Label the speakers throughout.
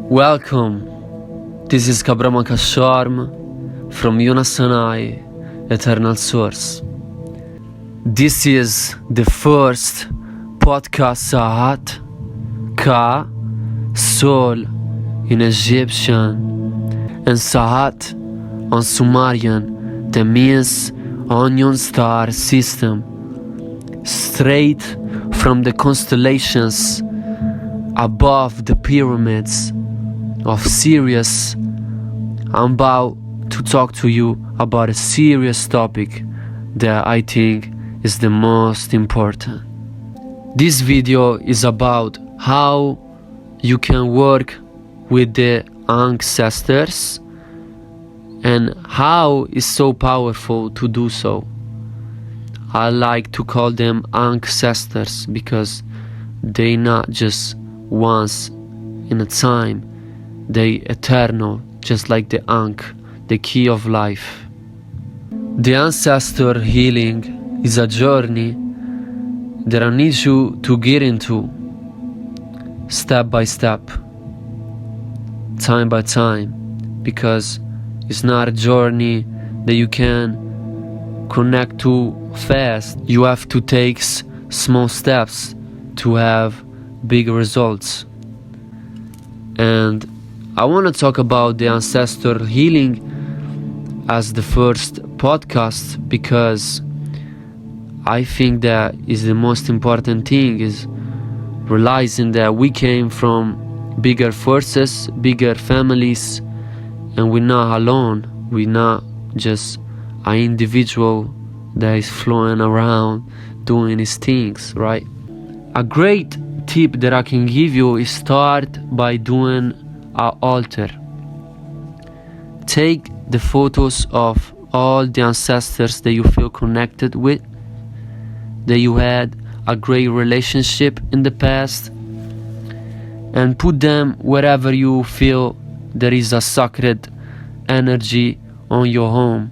Speaker 1: Welcome, this is Ankhcestors from yunasunhigh, Eternal Source. This is the first podcast Ka-Sol in Egyptian and Sahat on Sumerian, that means onion star system, straight from the constellations above the pyramids of Sirius. I'm about to talk to you about a serious topic that I think is the most important. This video is about how you can work with the Ankhcestors and how it's so powerful to do so. I like to call them Ankhcestors because they not just once in a time, they eternal, just like the Ankh, the key of life. The ancestor healing is a journey that I need you to get into step by step, time by time, because it's not a journey that you can connect to fast. You have to take small steps to have big results. And I want to talk about the ancestor healing as the first podcast because I think that is the most important thing, is realizing that we came from bigger forces, bigger families, and we're not alone. We're not just an individual that is flowing around doing his things, right? A great tip that I can give you is start by doing an altar. Take the photos of all the ancestors that you feel connected with, that you had a great relationship in the past, and put them wherever you feel there is a sacred energy on your home,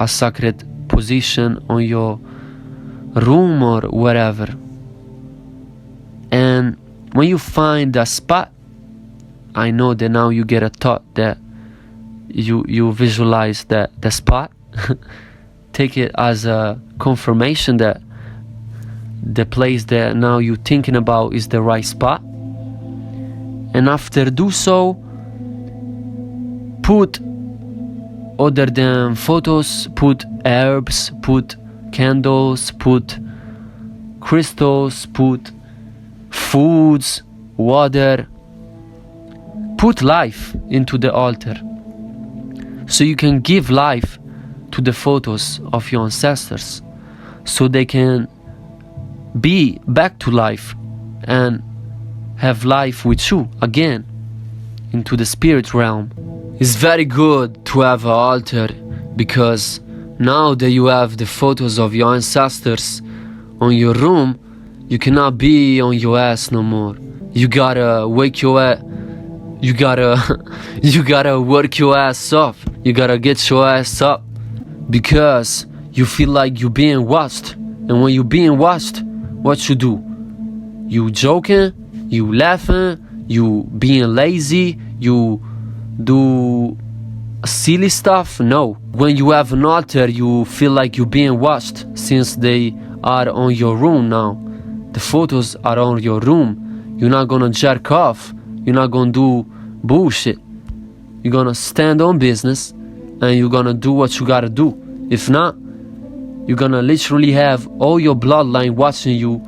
Speaker 1: a sacred position on your room or wherever. And when you find a spot, I know that now you get a thought that you visualize the spot. Take it as a confirmation that the place that now you're thinking about is the right spot. And after do so, put, other than photos, put herbs, put candles, put crystals, put foods, water. Put life into the altar so you can give life to the photos of your ancestors so they can be back to life and have life with you again into the spirit realm. It's very good to have an altar because now that you have the photos of your ancestors on your room, you cannot be on your ass no more. You gotta wake your ass. You gotta work your ass off. You gotta get your ass up because you feel like you're being watched. And when you're being watched, what you do? You joking, you laughing, you being lazy, you do silly stuff? No. When you have an altar, you feel like you're being watched since they are on your room now. The photos are on your room. You're not gonna jerk off. You're not gonna do bullshit. You're gonna stand on business and you're gonna do what you gotta do. If not, you're gonna literally have all your bloodline watching you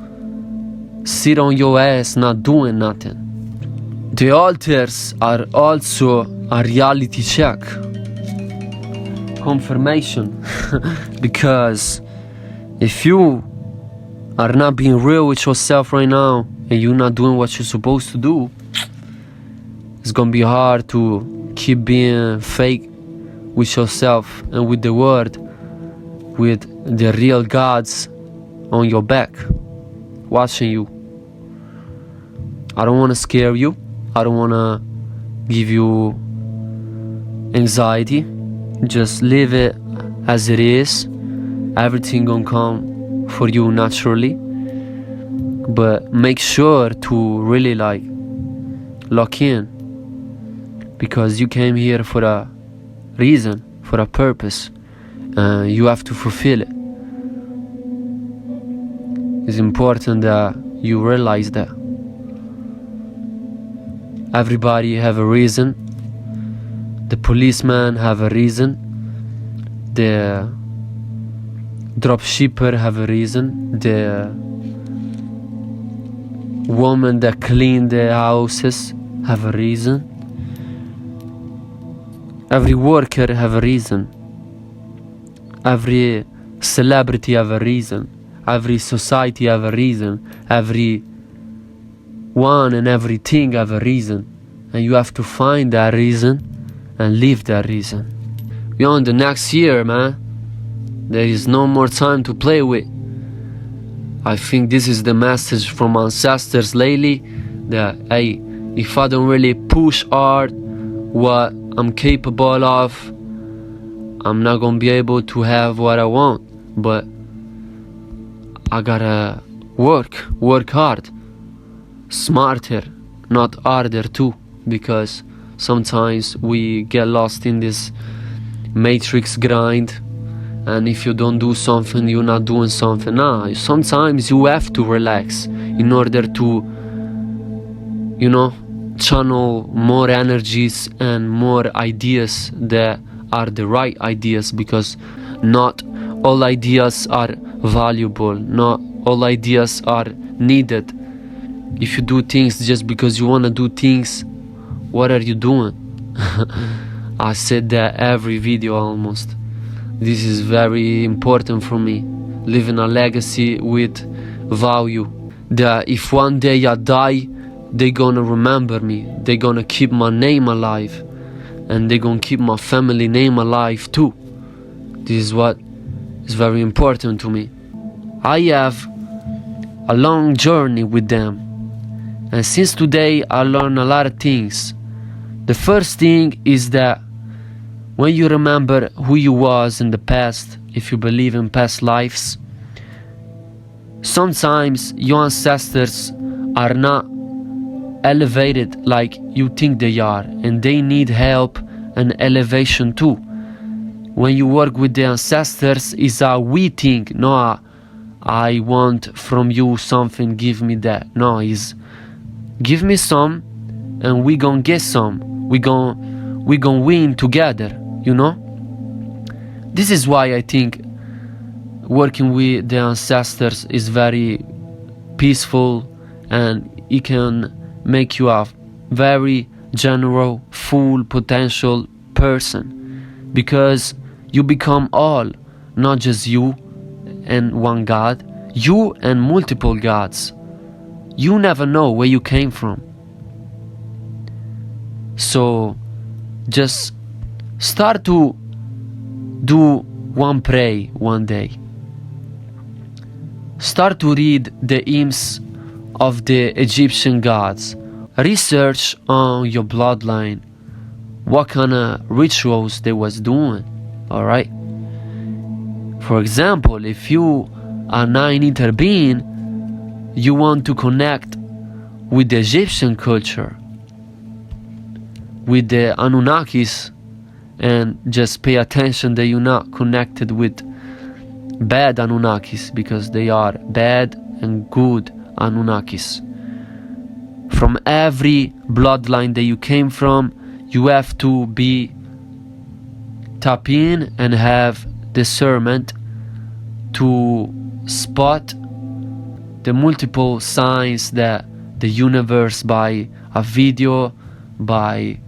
Speaker 1: sit on your ass not doing nothing. The altars are also a reality check, confirmation. Because if you are not being real with yourself right now and you're not doing what you're supposed to do, it's gonna be hard to keep being fake with yourself and with the world, with the real gods on your back watching you. I don't want to scare you. I don't want to give you anxiety. Just leave it as it is. Everything gonna come for you naturally. But make sure to really lock in, because you came here for a reason, for a purpose. You have to fulfill it. It's important that you realize that everybody have a reason. The policeman have a reason. The dropshipper have a reason. The woman that clean the houses have a reason. Every worker have a reason. Every celebrity have a reason. Every society have a reason. Every one and everything have a reason. And you have to find that reason and live that reason. We're on the next year, man. There is no more time to play with. I think this is the message from ancestors lately, that hey, if I don't really push hard what I'm capable of, I'm not gonna be able to have what I want. But I gotta work hard, smarter, not harder too, because sometimes we get lost in this matrix grind, and if you don't do something, you're not doing something. Nah, sometimes you have to relax in order to, channel more energies and more ideas that are the right ideas, because not all ideas are valuable, not all ideas are needed. If you do things just because you want to do things, what are you doing? I said that every video almost. This is very important for me, leaving a legacy with value, that if one day I die, they're gonna remember me, they're gonna keep my name alive, and they're gonna keep my family name alive too. This is what is very important to me. I have a long journey with them, and since today I learned a lot of things. The first thing is that when you remember who you was in the past, if you believe in past lives, sometimes your ancestors are not elevated like you think they are, and they need help and elevation too. When you work with the ancestors, is a we think, no, I want from you something, give me that. No, is give me some and we gonna get some. We gonna win together, This is why I think working with the ancestors is very peaceful, and it can make you a very general, full potential person, because you become all, not just you and one God, you and multiple gods. You never know where you came from. So just start to do one pray one day. Start to read the hymns of the Egyptian gods. Research on your bloodline what kind of rituals they was doing. Alright? For example, if you are 9-eater being, you want to connect with the Egyptian culture, with the Anunnakis, and just pay attention that you're not connected with bad Anunnakis, because they are bad and good Anunnakis. From every bloodline that you came from, you have to be tap in and have discernment to spot the multiple signs that the universe, by a video, by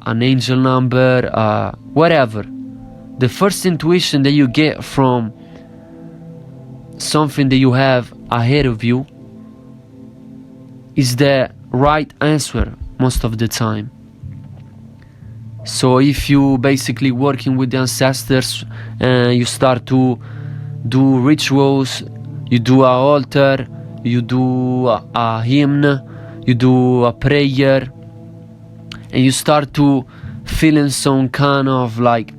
Speaker 1: an angel number, whatever, the first intuition that you get from something that you have ahead of you is the right answer most of the time. So if you basically working with the ancestors and you start to do rituals, you do an altar, you do a hymn, you do a prayer, and you start to feeling some kind of like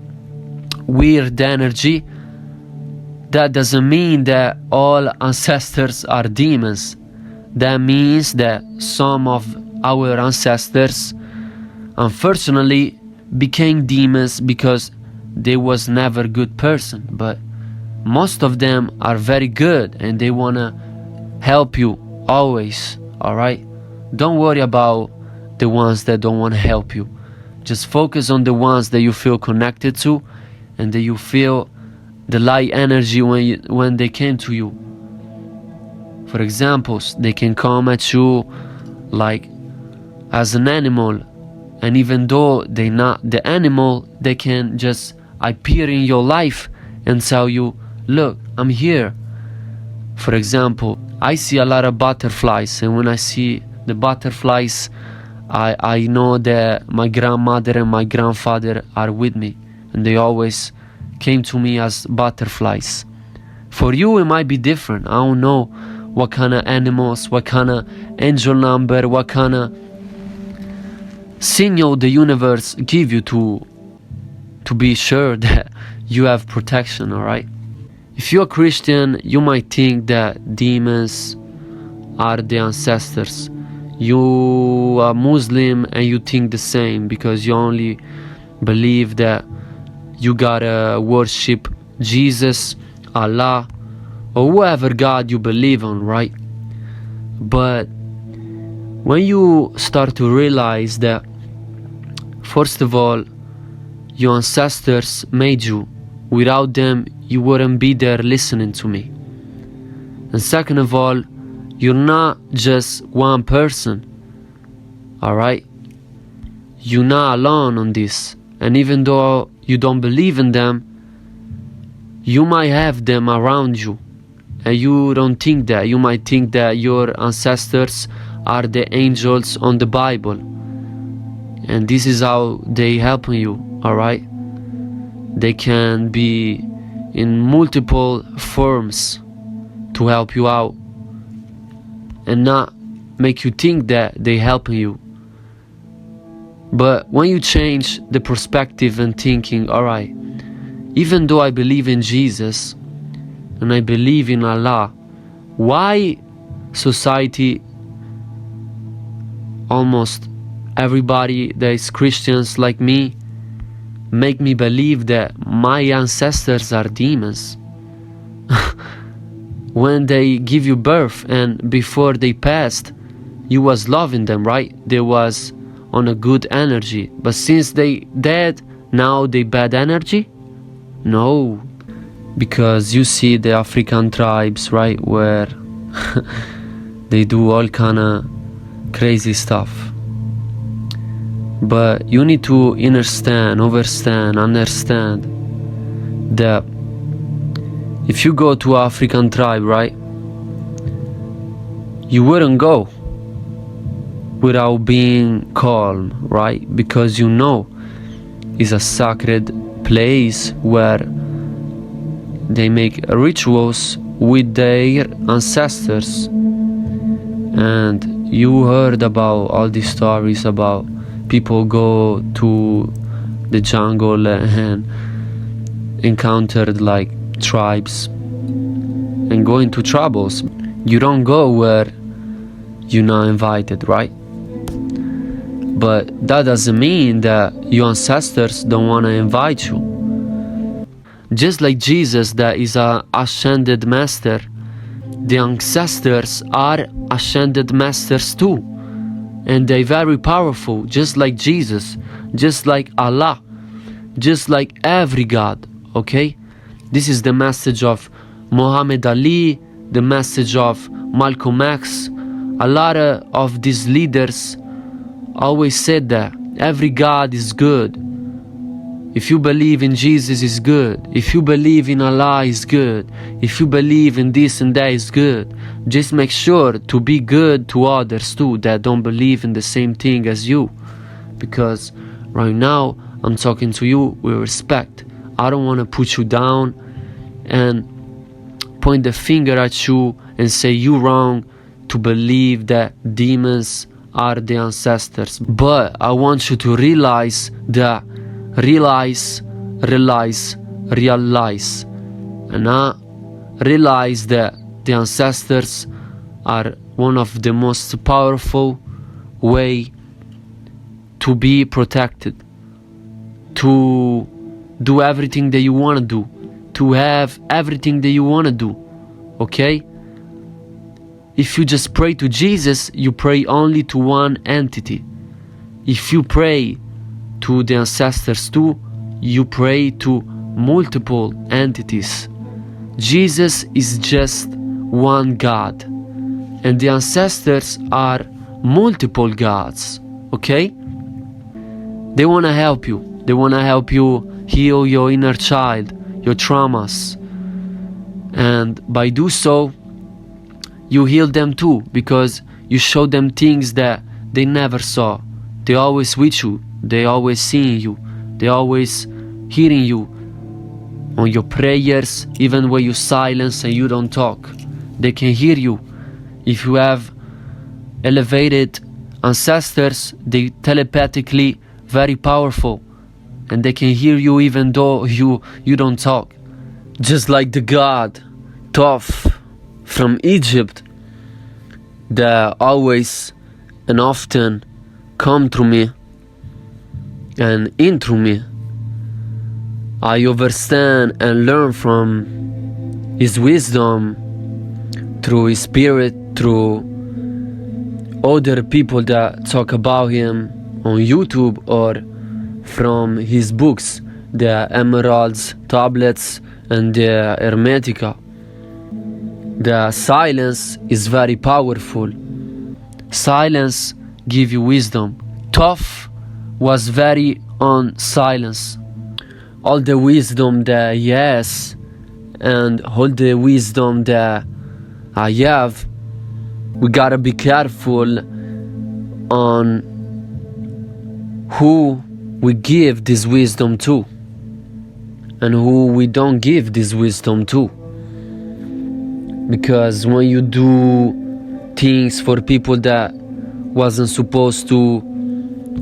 Speaker 1: weird energy, that doesn't mean that all ancestors are demons. That means that some of our ancestors unfortunately became demons because they was never good person, but most of them are very good and they wanna help you always. Alright, don't worry about the ones that don't want to help you. Just focus on the ones that you feel connected to and that you feel the light energy when they came to you. For example, they can come at you like as an animal, and even though they're not the animal, they can just appear in your life and tell you, look, I'm here. For example, I see a lot of butterflies, and when I see the butterflies, I know that my grandmother and my grandfather are with me, and they always came to me as butterflies. For you, it might be different. I don't know what kind of animals, what kind of angel number, what kind of signal the universe give you to be sure that you have protection, alright? If you're a Christian, you might think that demons are the ancestors. You are Muslim and you think the same because you only believe that you gotta worship Jesus, Allah, or whoever God you believe on, right? But when you start to realize that, first of all, your ancestors made you. Without them, you wouldn't be there listening to me. And second of all, you're not just one person, alright? You're not alone on this. And even though you don't believe in them, you might have them around you. And you don't think that. You might think that your ancestors are the angels on the Bible. And this is how they helping you, alright? They can be in multiple forms to help you out and not make you think that they helping you. But when you change the perspective and thinking, alright, even though I believe in Jesus and I believe in Allah, why society, almost everybody that is Christians like me, make me believe that my ancestors are demons? When they give you birth and before they passed, you was loving them, right? They was on a good energy. But since they dead, now they bad energy? No. Because you see the African tribes, right, where they do all kind of crazy stuff. But you need to understand that if you go to African tribe, right, you wouldn't go without being calm, right? Because you know it's a sacred place where they make rituals with their ancestors. And you heard about all these stories about people go to the jungle and encountered like tribes and go into troubles. You don't go where you're not invited, right? But that doesn't mean that your ancestors don't want to invite you. Just like Jesus, that is an ascended master, the ancestors are ascended masters too. And they're very powerful, just like Jesus, just like Allah, just like every God, okay? This is the message of Muhammad Ali, the message of Malcolm X. A lot of these leaders always said that every God is good. If you believe in Jesus, is good. If you believe in Allah, is good. If you believe in this and that, is good. Just make sure to be good to others too that don't believe in the same thing as you. Because right now, I'm talking to you with respect. I don't want to put you down and point the finger at you and say you wrong to believe that demons are the ancestors. But I want you to realize that realize, and I realize that the ancestors are one of the most powerful, way to be protected, to do everything that you want to do, to have everything that you want to do, okay? If you just pray to Jesus, you pray only to one entity. If you pray to the ancestors too, you pray to multiple entities. Jesus is just one God, and the ancestors are multiple gods, okay? They want to help you. They want to help you heal your inner child, your traumas. And by do so, you heal them too, because you show them things that they never saw. They always with you. They always seeing you. They always hearing you on your prayers, even when you silence and you don't talk. They can hear you. If you have elevated ancestors, they telepathically very powerful, and they can hear you even though you don't talk. Just like the god Thoth from Egypt that always and often come through me and in through me. I understand and learn from his wisdom through his spirit, through other people that talk about him on YouTube, or from his books, the Emeralds, Tablets, and the Hermetica. The silence is very powerful. Silence gives you wisdom. Thoth was very on silence. All the wisdom that he has and all the wisdom that I have, we gotta be careful on who we give this wisdom to and who we don't give this wisdom to. Because when you do things for people that wasn't supposed to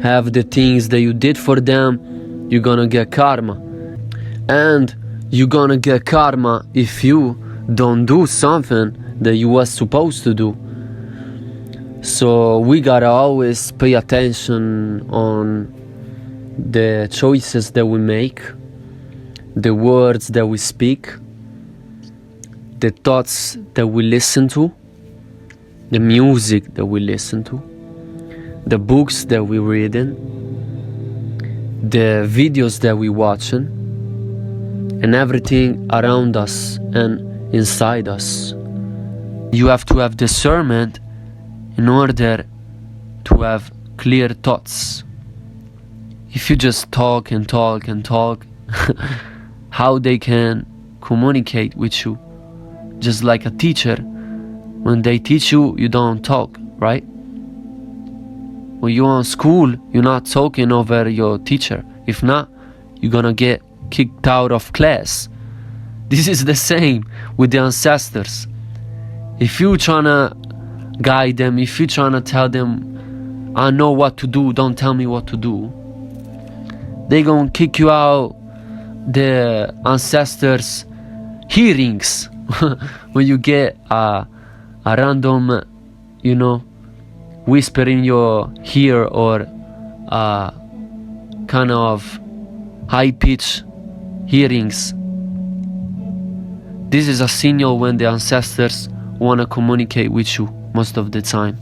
Speaker 1: have the things that you did for them, you're gonna get karma. And you're gonna get karma if you don't do something that you was supposed to do. So we gotta always pay attention on the choices that we make, the words that we speak, the thoughts that we listen to, the music that we listen to, the books that we reading, the videos that we watching, and everything around us and inside us. You have to have discernment in order to have clear thoughts. If you just talk and talk and talk, how they can communicate with you? Just like a teacher, when they teach you, you don't talk, right? When you're in school, you're not talking over your teacher. If not, you're gonna get kicked out of class. This is the same with the ancestors. If you're trying to guide them, if you're trying to tell them, I know what to do, don't tell me what to do, they gonna kick you out the ancestors' hearings. When you get a random, whisper in your ear, or a kind of high-pitched hearings. This is a signal when the ancestors want to communicate with you most of the time.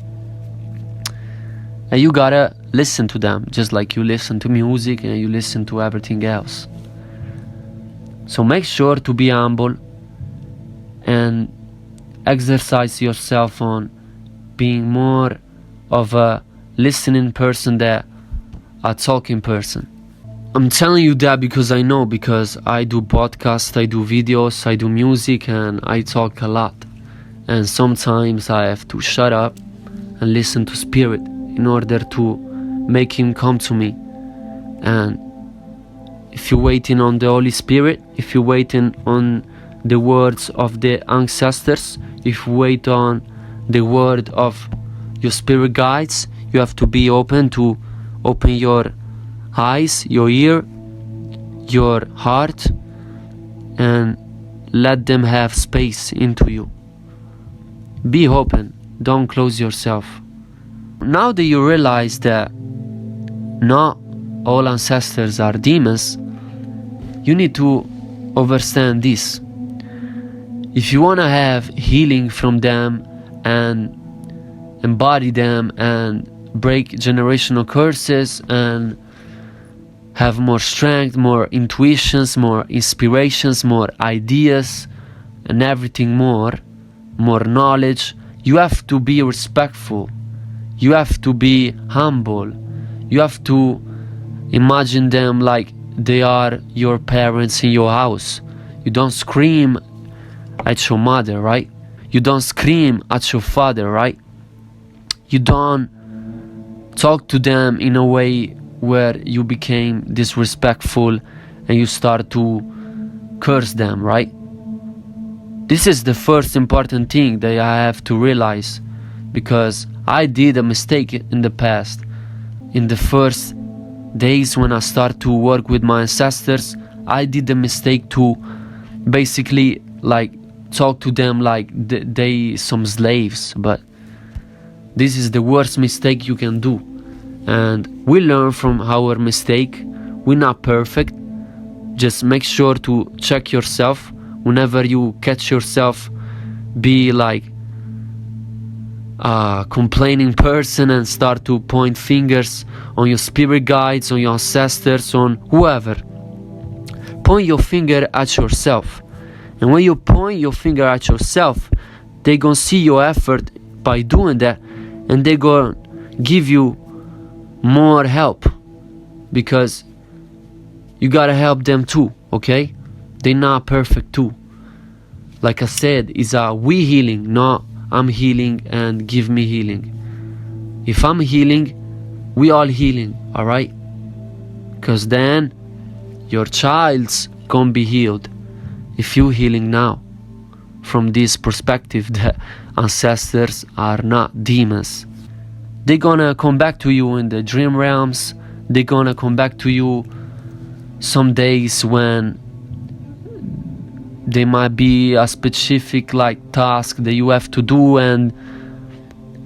Speaker 1: And you gotta listen to them, just like you listen to music and you listen to everything else. So make sure to be humble and exercise yourself on being more of a listening person than a talking person. I'm telling you that because I know, because I do podcasts, I do videos, I do music, and I talk a lot. And sometimes I have to shut up and listen to Spirit in order to make Him come to me. And if you're waiting on the Holy Spirit, if you're waiting on the words of the ancestors, if you wait on the word of your spirit guides, you have to be open to open your eyes, your ear, your heart, and let them have space into you. Be open, don't close yourself. Now that you realize that not all ancestors are demons, you need to understand this. If you want to have healing from them and embody them and break generational curses and have more strength, more intuitions, more inspirations, more ideas, and everything more knowledge, you have to be respectful. You have to be humble. You have to imagine them like they are your parents in your house. You don't scream at your mother, right? You don't scream at your father, right? You don't talk to them in a way where you became disrespectful and you start to curse them, right? This is the first important thing that I have to realize, because I did a mistake in the past. In the first days when I started to work with my ancestors, I did the mistake to basically like talk to them like they some slaves, but this is the worst mistake you can do. And we learn from our mistake. We're not perfect. Just make sure to check yourself whenever you catch yourself be like a complaining person and start to point fingers on your spirit guides, on your ancestors, on whoever. Point your finger at yourself. And when you point your finger at yourself, they gonna see your effort by doing that, and they gonna give you more help, because you gotta help them too, okay? They're not perfect too. Like I said, it's a we healing, not I'm healing and give me healing. If I'm healing, we all healing, alright? Because then your child's gonna be healed if you healing now. From this perspective, the ancestors are not demons. They're gonna come back to you in the dream realms. They're gonna come back to you some days when there might be a specific like task that you have to do, and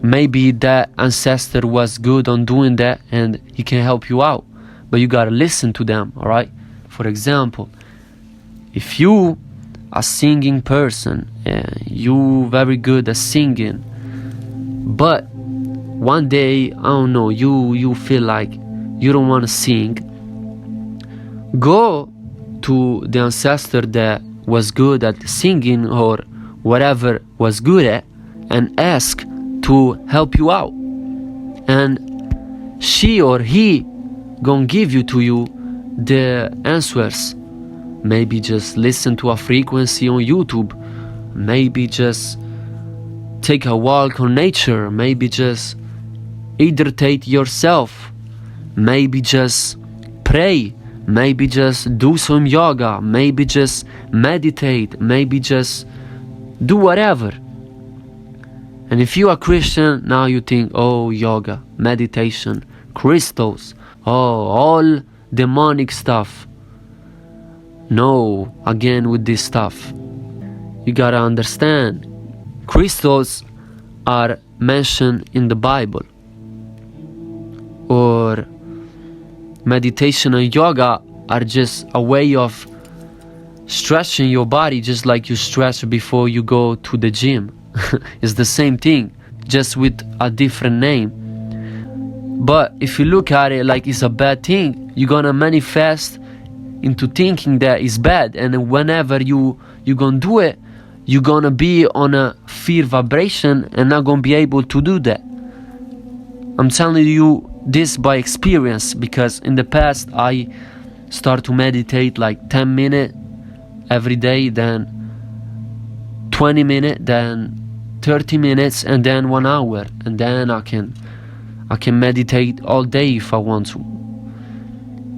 Speaker 1: maybe that ancestor was good on doing that and he can help you out, but you gotta listen to them, alright? For example, if you a singing person, you very good at singing, but one day, I don't know, you feel like you don't want to sing, go to the ancestor that was good at singing or whatever was good at and ask to help you out, and she or he gonna give you the answers. Maybe just listen to a frequency on YouTube, maybe just take a walk on nature, maybe just hydrate yourself, maybe just pray, maybe just do some yoga, maybe just meditate, maybe just do whatever. And if you are Christian, now you think, oh, yoga, meditation, crystals, oh, all demonic stuff. No, again with this stuff. You gotta understand, crystals are mentioned in the Bible, or meditation and yoga are just a way of stretching your body, just like you stretch before you go to the gym. It's the same thing, just with a different name. But if you look at it like it's a bad thing, you're gonna manifest into thinking that it's bad, and whenever you gonna do it, you're gonna be on a fear vibration and not gonna be able to do that. I'm telling you this by experience, because in the past I start to meditate like 10 minutes every day, then 20 minutes, then 30 minutes, and then 1 hour, and then I can meditate all day if I want to.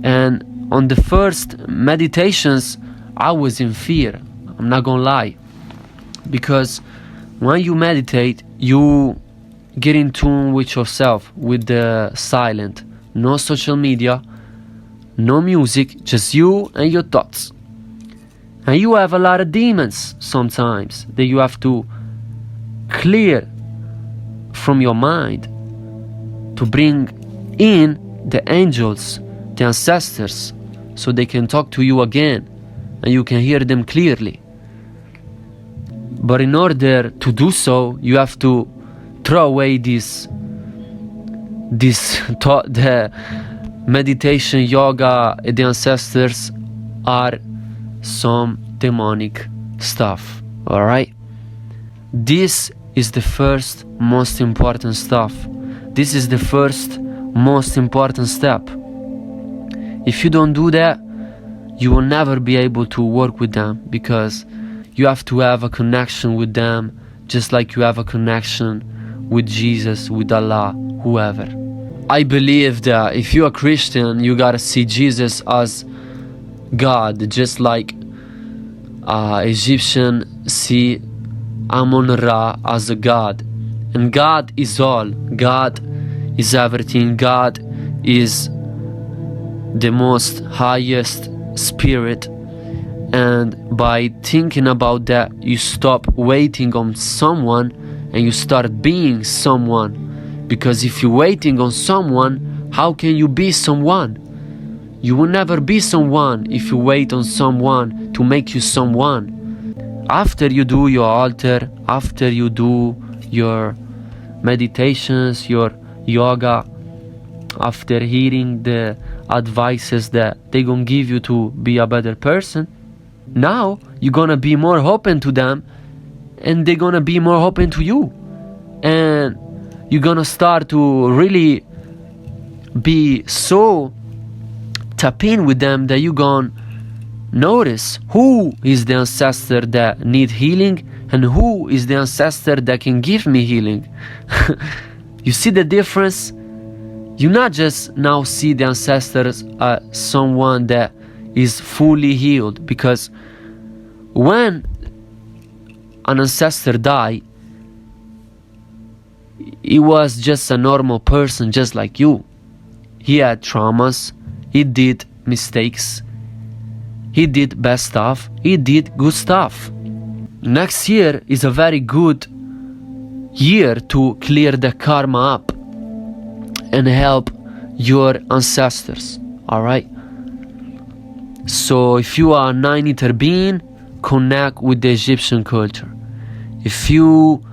Speaker 1: And on the first meditations, I was in fear, I'm not gonna lie, because when you meditate, you get in tune with yourself, with the silent, no social media, no music, just you and your thoughts. And you have a lot of demons sometimes that you have to clear from your mind. to bring in the angels, the ancestors, so they can talk to you again and you can hear them clearly. But in order to do so, you have to throw away this thought that meditation, yoga, and the ancestors are some demonic stuff. Alright? This is the first most important stuff. This is the first most important step. If you don't do that, you will never be able to work with them, because you have to have a connection with them just like you have a connection with Jesus, with Allah, whoever. I believe that if you're a Christian, you gotta see Jesus as God, just like Egyptians see Amun-Ra as a god. And God is all. God is everything. God is the most highest spirit. And by thinking about that, you stop waiting on someone and you start being someone. Because if you're waiting on someone, how can you be someone? You will never be someone if you wait on someone to make you someone. After you do your altar, after you do your meditations, your yoga, after hearing the advices that they're gonna give you to be a better person, now you're gonna be more open to them and they're gonna be more open to you. And you're gonna start to really be so tap in with them that you're gonna notice who is the ancestor that need healing and who is the ancestor that can give me healing. You see the difference? You not just now see the ancestors as someone that is fully healed, because when an ancestor died, he was just a normal person just like you. He had traumas, he did mistakes, he did bad stuff, he did good stuff. Next year is a very good year to clear the karma up and help your ancestors. Alright? So if you are a 9-eater being, connect with the Egyptian culture. If you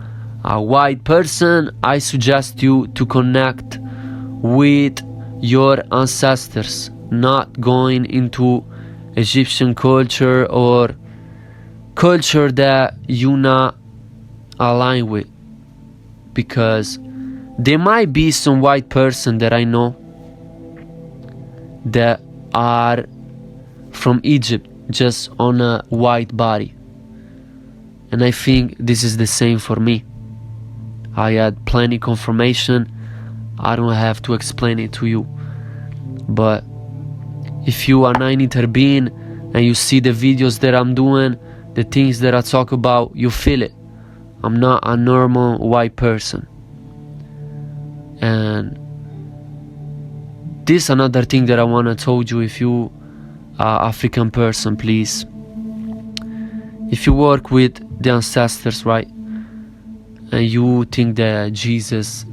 Speaker 1: are a white person, I suggest you to connect with your ancestors, not going into Egyptian culture or culture that you not align with, because there might be some white person that I know that are from Egypt, just on a white body, and I think this is the same for me. I had plenty confirmation. I don't have to explain it to you. But if you are 9-eater being and you see the videos that I'm doing, the things that I talk about, you feel it. I'm not a normal white person. And this is another thing that I want to tell you. If you are African person, please, if you work with the ancestors, right, and you think that Jesus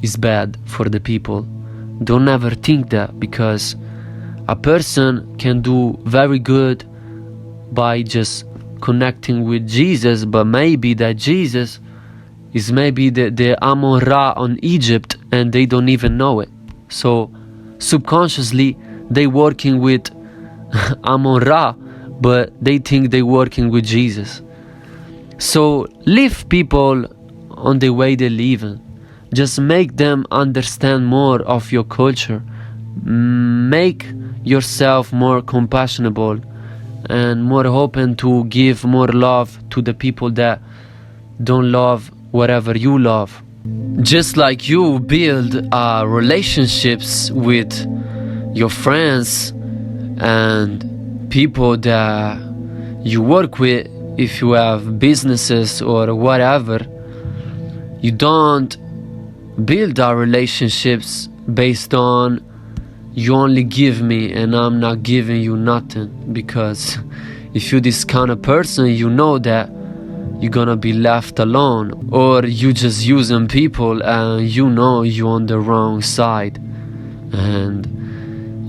Speaker 1: is bad for the people, don't ever think that, because a person can do very good by just connecting with Jesus, but maybe that Jesus is maybe the Amun-Ra on Egypt and they don't even know it. So subconsciously they working with Amun-Ra, but they think they working with Jesus. So leave people on the way they live. Just make them understand more of your culture. Make yourself more compassionate and more open to give more love to the people that don't love whatever you love. Just like you build relationships with your friends and people that you work with, if you have businesses or whatever, you don't build our relationships based on you only give me and I'm not giving you nothing. Because if you're this kind of person, you know that you're gonna be left alone, or you just using people and you know you're on the wrong side. And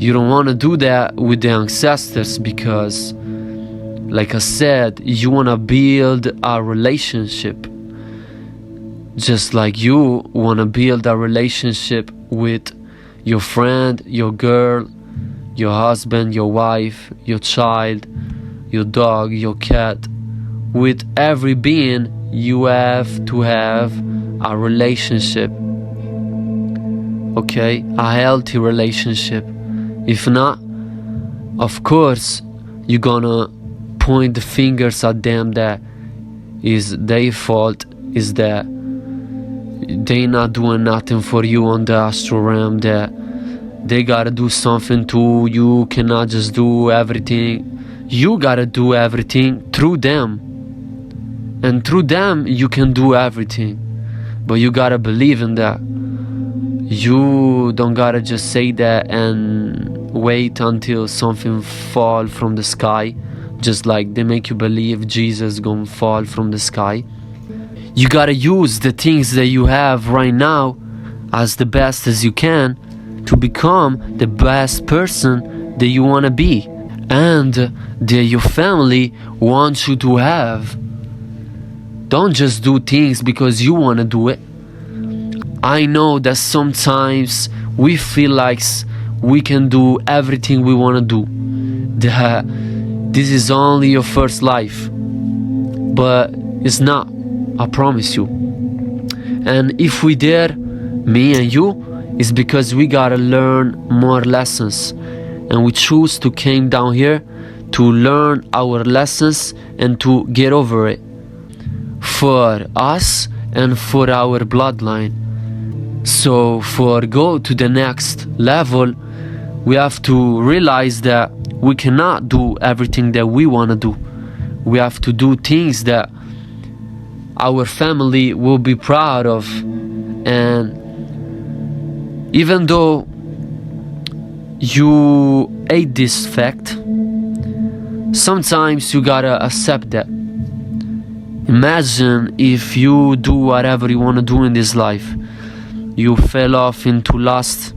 Speaker 1: you don't want to do that with the ancestors, because like I said, you want to build a relationship, just like you want to build a relationship with your friend, your girl, your husband, your wife, your child, your dog, your cat. With every being, you have to have a relationship, okay? A healthy relationship. If not, of course, you're gonna point the fingers at them that is their fault, is that they not doing nothing for you on the astral realm, that they gotta do something too. You cannot just do everything. You gotta do everything through them, and through them you can do everything. But you gotta believe in that. You don't gotta just say that and wait until something fall from the sky, just like they make you believe Jesus gonna fall from the sky. You gotta use the things that you have right now as the best as you can to become the best person that you wanna be, and that your family wants you to have. Don't just do things because you wanna do it. I know that sometimes we feel like we can do everything we wanna do, that this is only your first life, but it's not, I promise you. And if we did, me and you, it's because we gotta learn more lessons, and we choose to came down here to learn our lessons and to get over it, for us and for our bloodline. So for go to the next level, we have to realize that we cannot do everything that we want to do. We have to do things that our family will be proud of. And even though you hate this fact, sometimes you gotta accept that. Imagine if you do whatever you want to do in this life. You fell off into lust,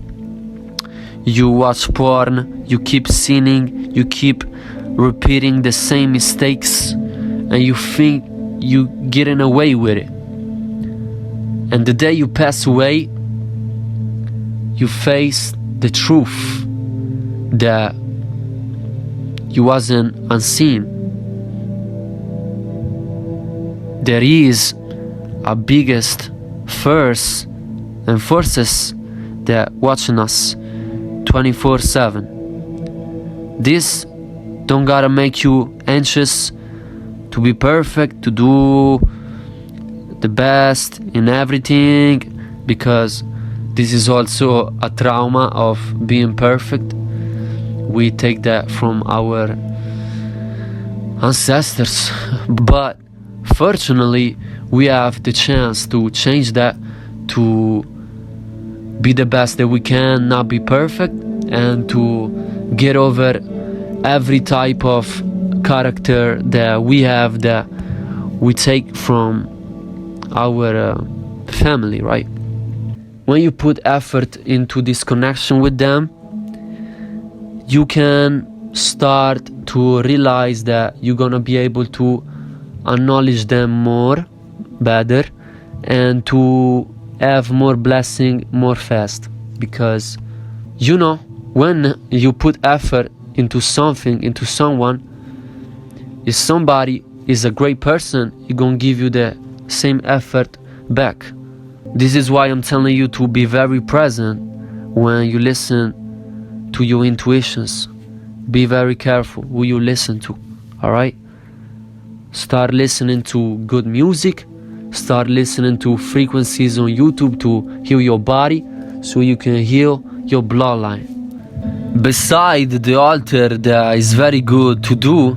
Speaker 1: you watch porn, you keep sinning, you keep repeating the same mistakes, and you think you getting away with it. And the day you pass away, you face the truth that you wasn't unseen. There is a biggest force and forces that watching us 24/7. This don't gotta make you anxious to be perfect, to do the best in everything, because this is also a trauma of being perfect. We take that from our ancestors. But fortunately, we have the chance to change that, to be the best that we can, not be perfect, and to get over every type of character that we have, that we take from our family, right? When you put effort into this connection with them, you can start to realize that you're gonna be able to acknowledge them more, better, and to have more blessing more fast. Because you know, when you put effort into something, into someone, if somebody is a great person, he's gonna give you the same effort back. This is why I'm telling you to be very present when you listen to your intuitions. Be very careful who you listen to, alright? Start listening to good music. Start listening to frequencies on YouTube to heal your body, so you can heal your bloodline. Beside the altar that is very good to do,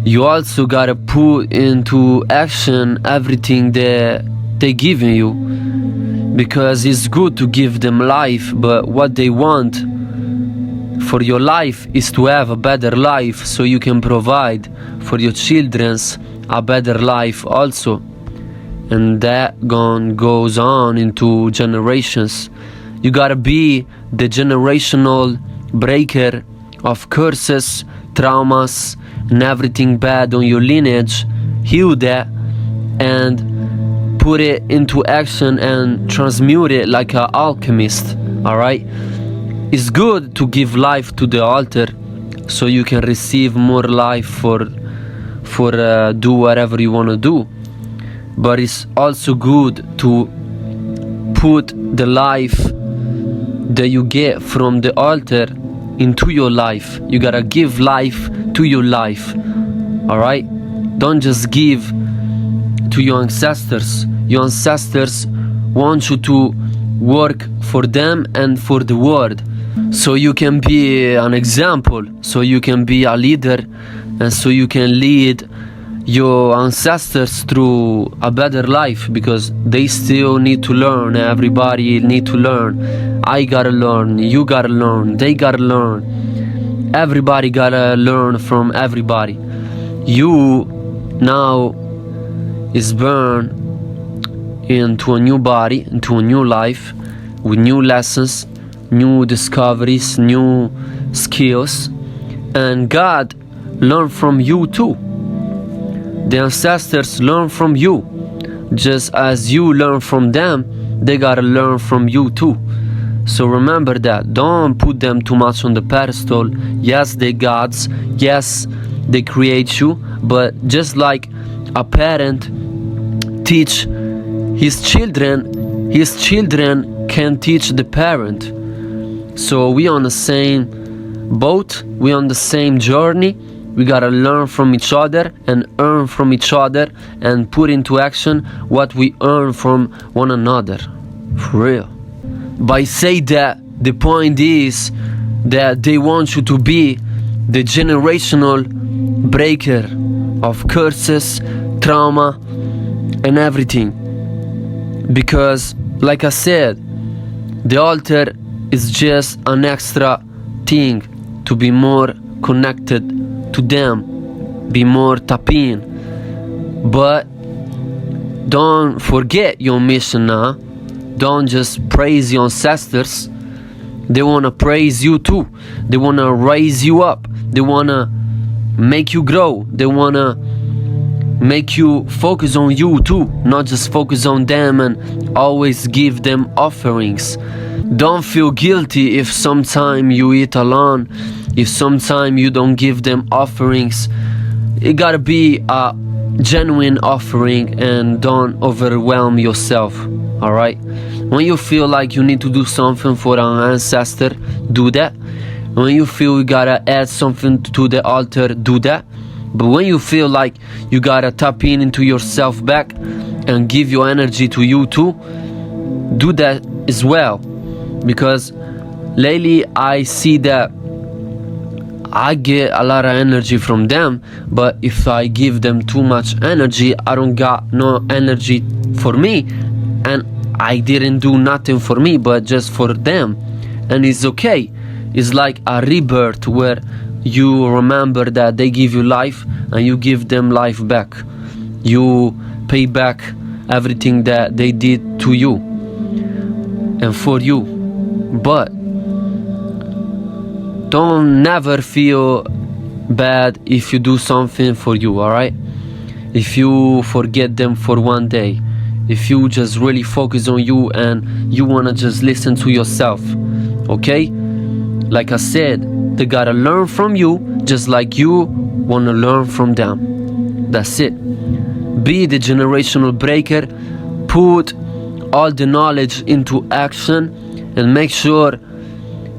Speaker 1: you also gotta put into action everything that they giving you, because it's good to give them life, but what they want for your life is to have a better life, so you can provide for your children's a better life also. And that goes on into generations. You gotta be the generational breaker of curses, traumas, and everything bad on your lineage. Heal that and put it into action and transmute it like an alchemist. Alright? It's good to give life to the altar so you can receive more life for do whatever you want to do. But it's also good to put the life that you get from the altar into your life. You gotta give life to your life. Alright? Don't just give to your ancestors. Your ancestors want you to work for them and for the world, so you can be an example, so you can be a leader, and so you can lead your ancestors through a better life, because they still need to learn. Everybody need to learn. I gotta learn, you gotta learn, they gotta learn. Everybody gotta learn from everybody. You now is born into a new body, into a new life, with new lessons, new discoveries, new skills, and God learned from you too. The ancestors learn from you. Just as you learn from them, they gotta learn from you too. So remember that. Don't put them too much on the pedestal. Yes, they're gods. Yes, they create you. But just like a parent teach his children can teach the parent. So we on the same boat, we on the same journey. We gotta learn from each other and earn from each other and put into action what we earn from one another. For real. By say that, the point is that they want you to be the generational breaker of curses, trauma, and everything. Because, like I said, the altar is just an extra thing to be more connected to them, be more tap in. But don't forget your mission now. Don't just praise your ancestors. They want to praise you too. They want to raise you up. They want to make you grow. They want to make you focus on you too, not just focus on them and always give them offerings. Don't feel guilty if sometime you eat alone, if sometime you don't give them offerings. It gotta be a genuine offering, and don't overwhelm yourself. Alright? When you feel like you need to do something for an ancestor, do that. When you feel you gotta add something to the altar, do that. But when you feel like you gotta tap into yourself back and give your energy to you too, do that as well. Because lately I see that I get a lot of energy from them, but if I give them too much energy, I don't got no energy for me, and I didn't do nothing for me but just for them. And it's okay. It's like a rebirth where you remember that they give you life and you give them life back. You pay back everything that they did to you and for you. But don't never feel bad if you do something for you, alright? If you forget them for one day, if you just really focus on you and you wanna just listen to yourself, okay? Like I said, they gotta learn from you just like you wanna learn from them. That's it. Be the generational breaker. Put all the knowledge into action and make sure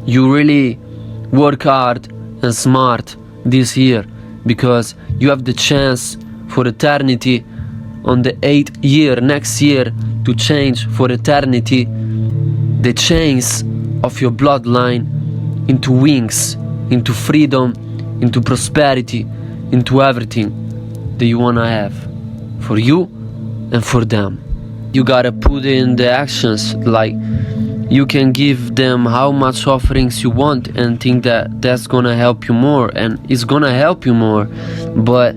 Speaker 1: you really work hard and smart this year, because you have the chance for eternity on the 8th year next year to change for eternity the chains of your bloodline into wings, into freedom, into prosperity, into everything that you wanna have for you and for them. You gotta put in the actions. Like, you can give them how much offerings you want and think that that's gonna help you more, and it's gonna help you more, but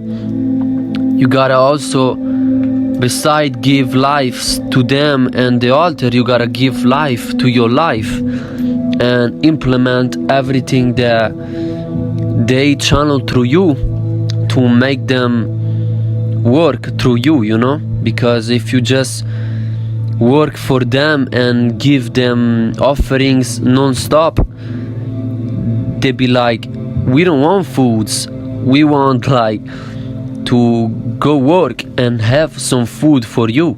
Speaker 1: you gotta also, beside give life to them and the altar, you gotta give life to your life and implement everything that they channel through you to make them work through you, you know? Because if you just work for them and give them offerings non-stop, they be like, we don't want foods, we want like to go work and have some food for you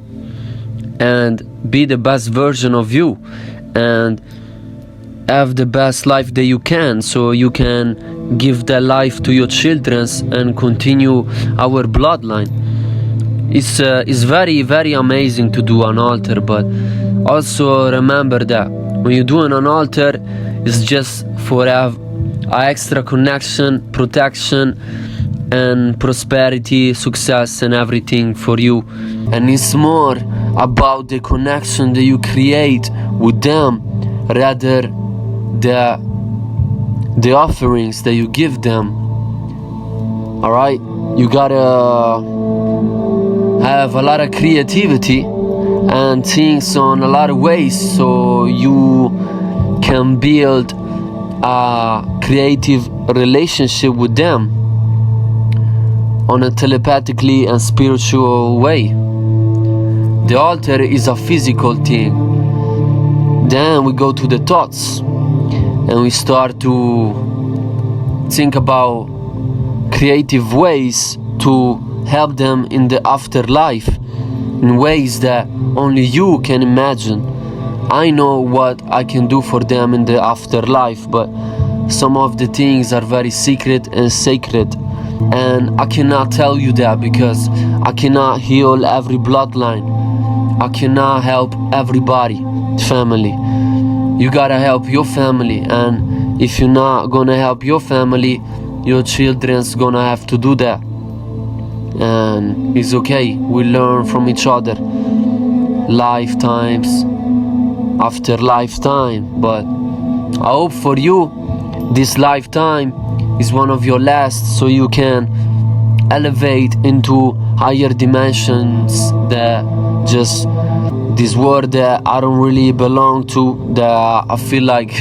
Speaker 1: and be the best version of you and have the best life that you can, so you can give that life to your children and continue our bloodline. It's very, very amazing to do an altar, but also remember that when you're doing an altar, it's just for have an extra connection, protection, and prosperity, success, and everything for you. And it's more about the connection that you create with them rather the offerings that you give them. Alright? You gotta have a lot of creativity and things on a lot of ways so you can build a creative relationship with them on a telepathically and spiritual way. The altar is a physical thing. Then we go to the thoughts and we start to think about creative ways to help them in the afterlife in ways that only you can imagine. I know what I can do for them in the afterlife, but some of the things are very secret and sacred, and I cannot tell you that because I cannot heal every bloodline. I cannot help everybody, family. You gotta help your family, and if you're not gonna help your family, your children's gonna have to do that. And it's okay, we learn from each other, lifetimes after lifetime. But I hope for you this lifetime is one of your last, so you can elevate into higher dimensions that just this world that I don't really belong to, that I feel like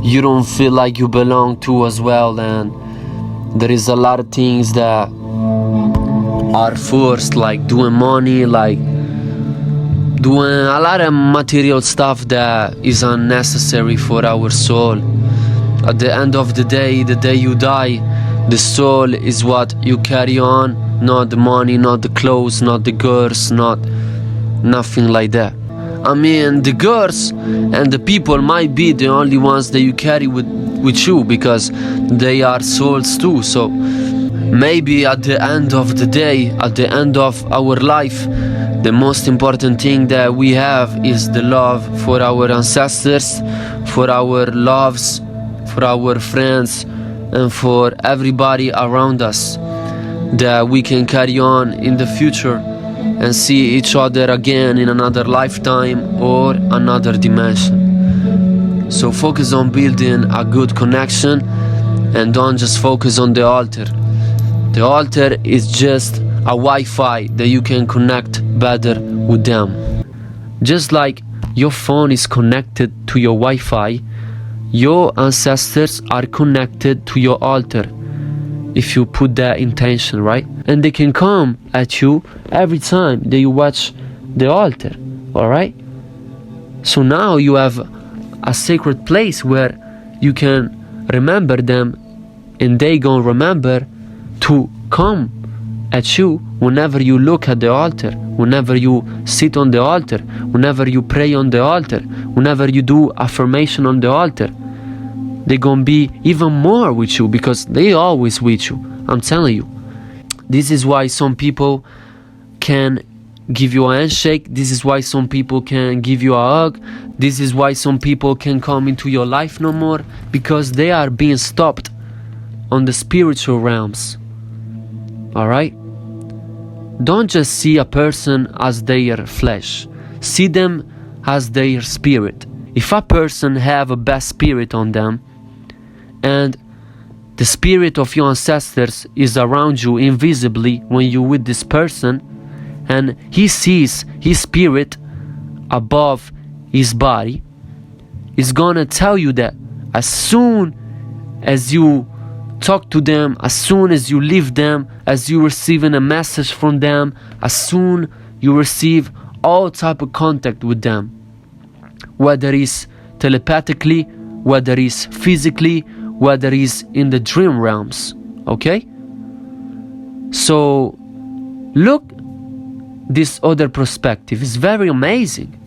Speaker 1: you don't feel like you belong to as well. And there is a lot of things that are forced, like doing money, like doing a lot of material stuff that is unnecessary for our soul. At the end of the day you die, the soul is what you carry on, not the money, not the clothes, not the girls, not nothing like that. I mean, the girls and the people might be the only ones that you carry with you because they are souls too. So maybe at the end of the day, at the end of our life, the most important thing that we have is the love for our ancestors, for our loves, for our friends, and for everybody around us, that we can carry on in the future and see each other again in another lifetime or another dimension. So focus on building a good connection and don't just focus on the altar. The altar is just a Wi-Fi that you can connect better with them. Just like your phone is connected to your Wi-Fi, your ancestors are connected to your altar if you put that intention, right? And they can come at you every time that you watch the altar, all right? So now you have a sacred place where you can remember them, and they gonna remember to come at you whenever you look at the altar, whenever you sit on the altar, whenever you pray on the altar, whenever you do affirmation on the altar. They're gonna be even more with you because they always with you, I'm telling you. This is why some people can give you a handshake. This is why some people can give you a hug. This is why some people can come into your life no more, because they are being stopped on the spiritual realms. Alright? Don't just see a person as their flesh. See them as their spirit. If a person have a bad spirit on them and the spirit of your ancestors is around you invisibly when you're with this person, and he sees his spirit above his body, is gonna tell you that as soon as you talk to them, as soon as you leave them, as you receiving a message from them, as soon you receive all type of contact with them, whether it's telepathically, whether it's physically, whether it's in the dream realms. Okay? So look, this other perspective is very amazing.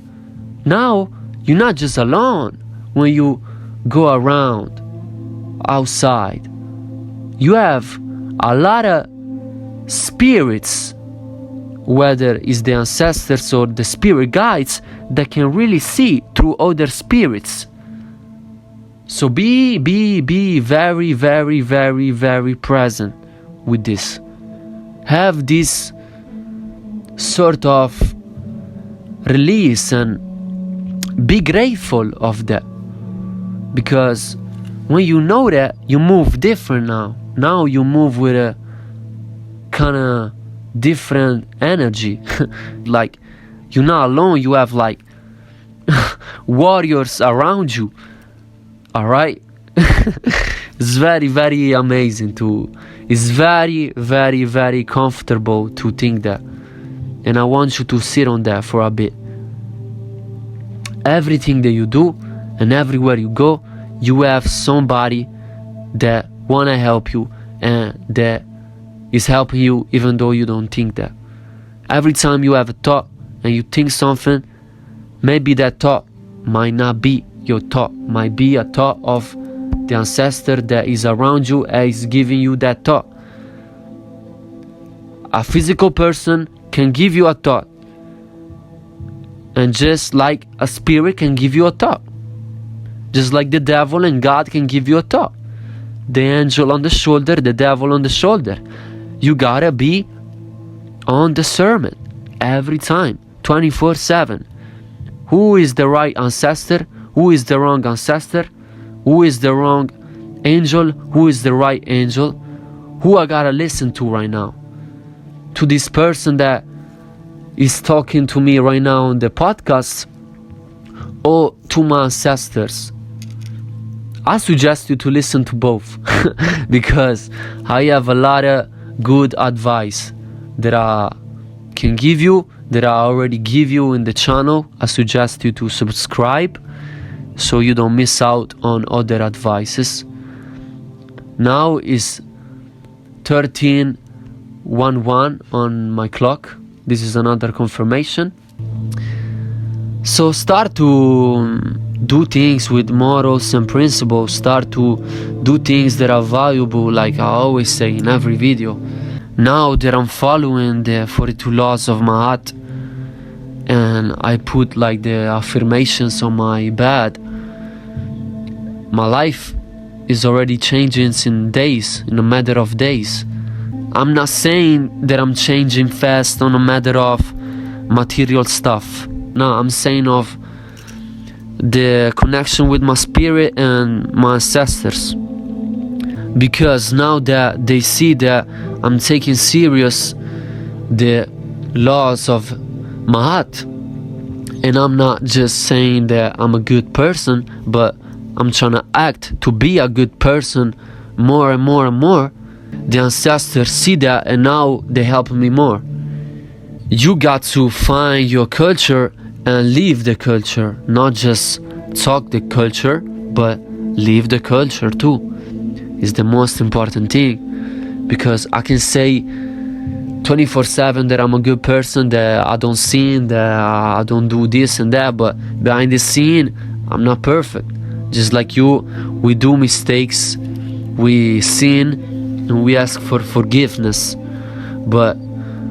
Speaker 1: Now you're not just alone when you go around outside. You have a lot of spirits, whether it's the ancestors or the spirit guides, that can really see through other spirits. So be very, very, very, very present with this. Have this sort of release and be grateful of that. Because when you know that, you move different now. Now you move with a kind of different energy. Like, you're not alone, you have like warriors around you. Alright? It's very, very amazing it's very, very, very comfortable to think that. And I want you to sit on that for a bit. Everything that you do and everywhere you go, you have somebody that wanna help you and that is helping you even though you don't think that. Every time you have a thought and you think something, maybe that thought might not be your thought, might be a thought of the ancestor that is around you and is giving you that thought. A physical person can give you a thought, and just like a spirit can give you a thought, just like the devil and God can give you a thought. The angel on the shoulder, the devil on the shoulder. You gotta be on discernment every time, 24/7. Who is the right ancestor? Who is the wrong ancestor? Who is the wrong angel? Who is the right angel? Who I gotta listen to right now? To this person that is talking to me right now on the podcast, or to my ancestors? I suggest you to listen to both because I have a lot of good advice that I can give you, that I already give you in the channel. I suggest you to subscribe so you don't miss out on other advices. Now is 13:11 on my clock. This is another confirmation. So start to do things with morals and principles. Start to do things that are valuable, like I always say in every video. Now that I'm following the 42 laws of my heart, and I put like the affirmations on my bed, my life is already changing in days, in a matter of days. I'm not saying that I'm changing fast on a matter of material stuff. No, I'm saying of the connection with my spirit and my ancestors. Because now that they see that I'm taking serious the laws of my heart, and I'm not just saying that I'm a good person, but I'm trying to act to be a good person more and more and more, the ancestors see that and now they help me more. You got to find your culture and live the culture, not just talk the culture, but live the culture too. Is the most important thing, because I can say 24/7 that I'm a good person, that I don't sin, that I don't do this and that, but behind the scene I'm not perfect. Just like you, we do mistakes, we sin, and we ask for forgiveness, but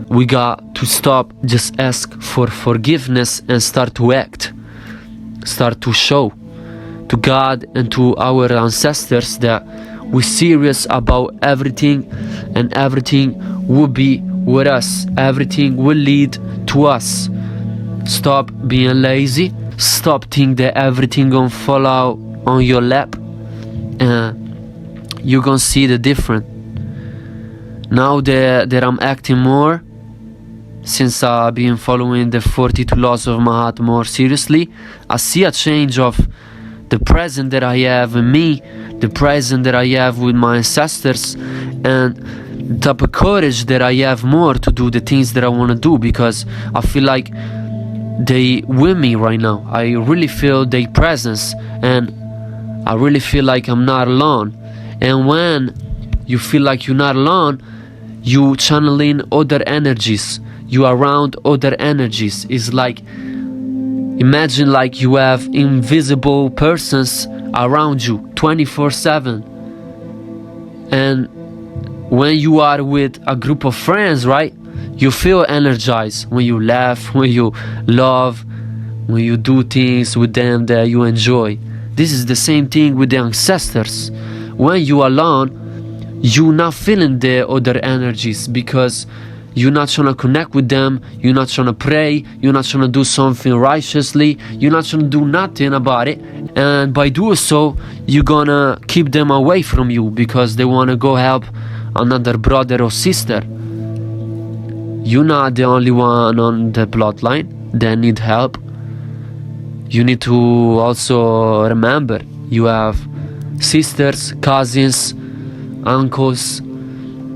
Speaker 1: we got to stop just ask for forgiveness and start to act, start to show to God and to our ancestors that we're serious about everything, and everything will be with us, everything will lead to us. Stop being lazy, stop thinking that everything gonna fall out on your lap, and you're gonna see the difference. Now that I'm acting more, since I've been following the 42 laws of my heart more seriously, I see a change of the present that I have in me, the present that I have with my ancestors, and the type of courage that I have more to do the things that I want to do, because I feel like they with me right now. I really feel their presence, and I really feel like I'm not alone. And when you feel like you're not alone, you channeling other energies, you are around other energies. It's like, imagine like you have invisible persons around you 24/7. And when you are with a group of friends, right, you feel energized when you laugh, when you love, when you do things with them that you enjoy. This is the same thing with the ancestors. When you are alone, you're not feeling the other energies, because you're not trying to connect with them, you're not trying to pray, you're not trying to do something righteously, you're not trying to do nothing about it. And by doing so, you're gonna keep them away from you, because they want to go help another brother or sister. You're not the only one on the bloodline that need help. You need to also remember, you have sisters, cousins, uncles,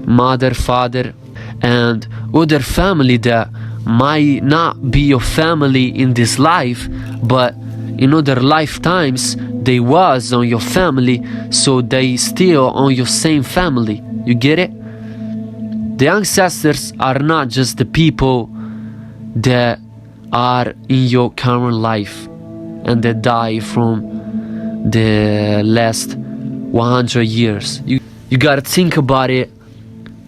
Speaker 1: mother, father, and other family that might not be your family in this life, but in other lifetimes they was on your family, so they still on your same family. You get it? The ancestors are not just the people that are in your current life and that die from the last 100 years. You gotta think about it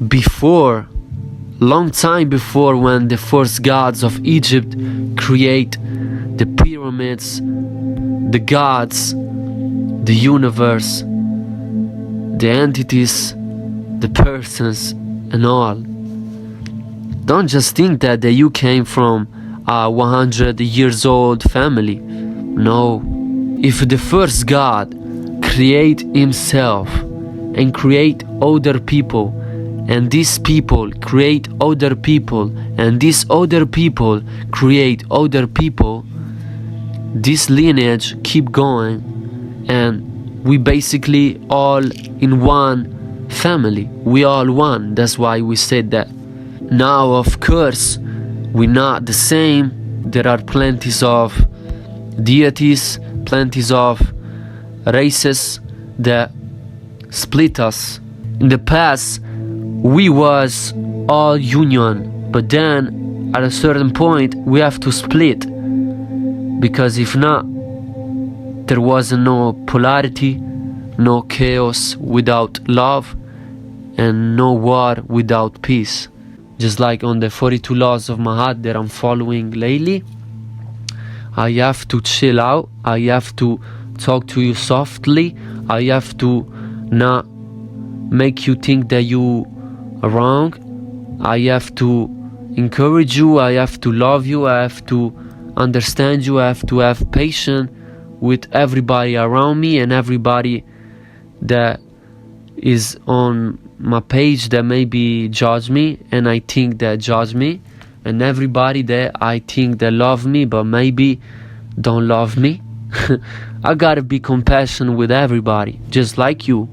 Speaker 1: before, long time before, when the first gods of Egypt create the pyramids, the gods, the universe, the entities, the persons, and all. Don't just think that you came from a 100 years old family. No. If the first God create himself and create other people, and these people create other people, and these other people create other people, this lineage keep going, and we basically all in one family. We all one. That's why we said that. Now, of course, we're not the same. There are plenties of deities, plenties of races that split us. In the past, we was all union, but then at a certain point we have to split, because if not, there wasn't no polarity, no chaos without love, and no war without peace. Just like on the 42 laws of my heart that I'm following lately, I have to chill out, I have to talk to you softly, I have to not make you think that you are wrong, I have to encourage you, I have to love you, I have to understand you, I have to have patience with everybody around me and everybody that is on my page that maybe judge me and I think that judge me, and everybody that I think that love me but maybe don't love me. I gotta be compassionate with everybody, just like you.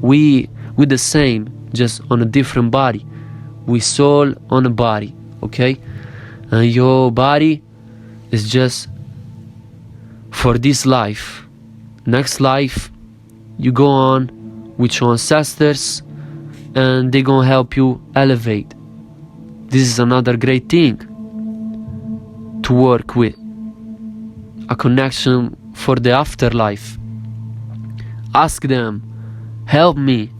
Speaker 1: We the same, just on a different body. We soul on a body, okay? And your body is just for this life. Next life, you go on with your ancestors and they're gonna help you elevate. This is another great thing to work with. A connection for the afterlife. Ask them, help me,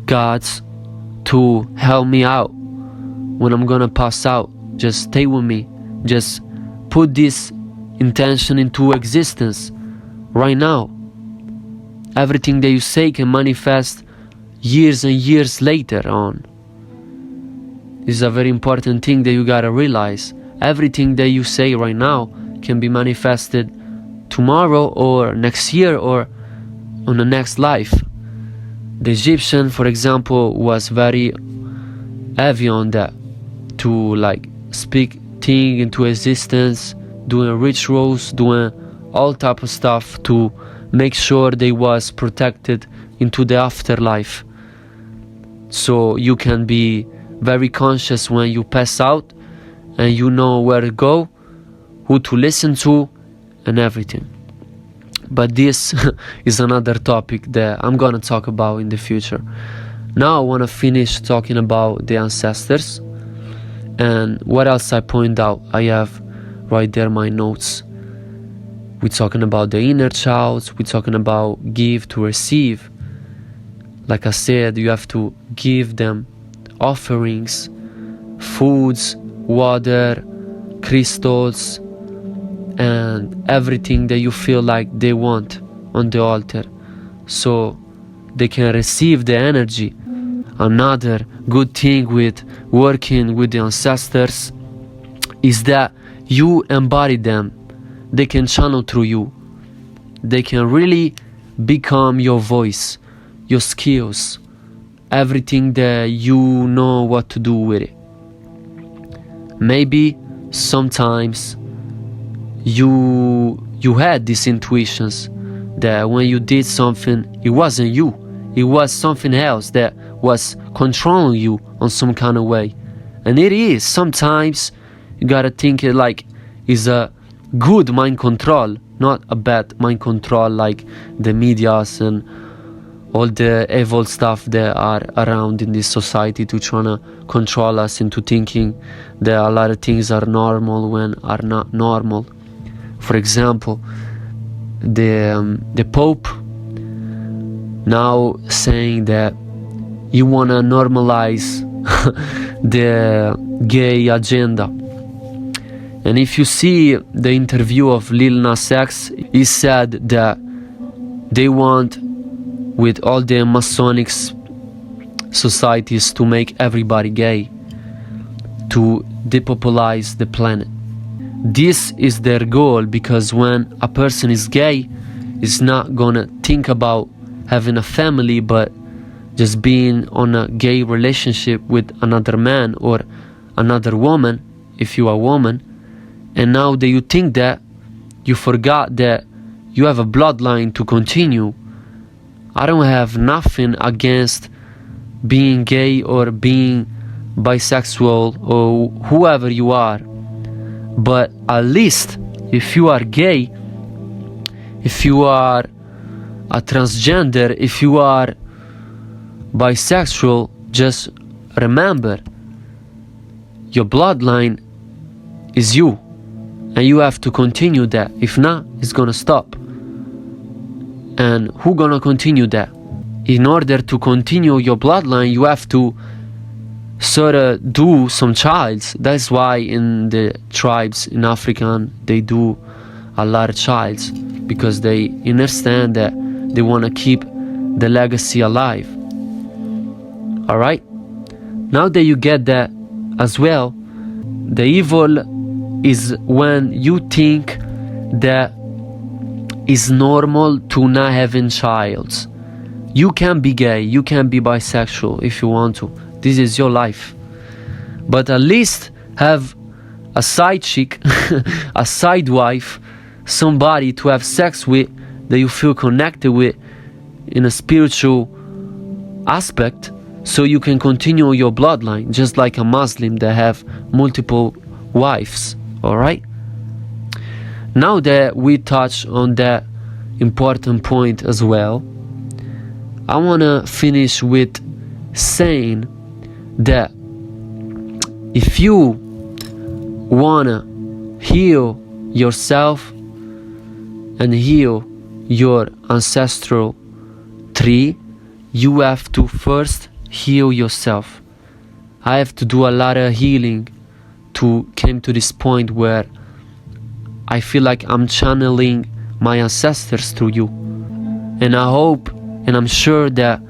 Speaker 1: gods, to help me out when I'm gonna pass out. Just stay with me. Just put this intention into existence right now. Everything that you say can manifest years and years later on. This is a very important thing that you gotta realize. Everything that you say right now can be manifested tomorrow or next year or on the next life. The Egyptian, for example, was very heavy on that, to like speak things into existence, doing rituals, doing all type of stuff to make sure they was protected into the afterlife. So you can be very conscious when you pass out, and you know where to go, who to listen to, and everything. But this is another topic that I'm gonna talk about in the future. Now I wanna finish talking about the ancestors, and what else I point out. I have right there my notes. We're talking about the inner child, we're talking about give to receive. Like I said, you have to give them offerings, foods, water, crystals, and everything that you feel like they want on the altar, so they can receive the energy. Another good thing with working with the ancestors is that you embody them. They can channel through you. They can really become your voice, your skills, everything that you know what to do with it. Maybe sometimes you had these intuitions that when you did something, it wasn't you, it was something else that was controlling you on some kind of way. And it is sometimes you gotta think it like it's a good mind control, not a bad mind control like the medias and all the evil stuff that are around in this society to try to control us into thinking that a lot of things are normal when are not normal. For example, the Pope now saying that you want to normalize the gay agenda. And if you see the interview of Lil Nas X, he said that they want, with all the Masonic societies, to make everybody gay, to depopularize the planet. This is their goal, because when a person is gay, is not gonna think about having a family, but just being on a gay relationship with another man or another woman, if you are a woman. And now that you think that, you forgot that you have a bloodline to continue. I don't have nothing against being gay or being bisexual or whoever you are, but at least if you are gay, if you are a transgender, if you are bisexual, just remember your bloodline is you, and you have to continue that. If not, it's gonna stop. And who gonna continue that? In order to continue your bloodline, you have to sort of do some childs. That's why in the tribes in African they do a lot of childs, because they understand that they want to keep the legacy alive. Alright? Now that you get that as well, the evil is when you think that it's normal to not having childs. You can be gay, you can be bisexual if you want to. This is your life. But at least have a side chick, a side wife, somebody to have sex with that you feel connected with in a spiritual aspect, so you can continue your bloodline, just like a Muslim that have multiple wives. Alright? Now that we touch on that important point as well, I want to finish with saying that if you want to heal yourself and heal your ancestral tree, you have to first heal yourself. I have to do a lot of healing to come to this point where I feel like I'm channeling my ancestors through you. And I hope and I'm sure that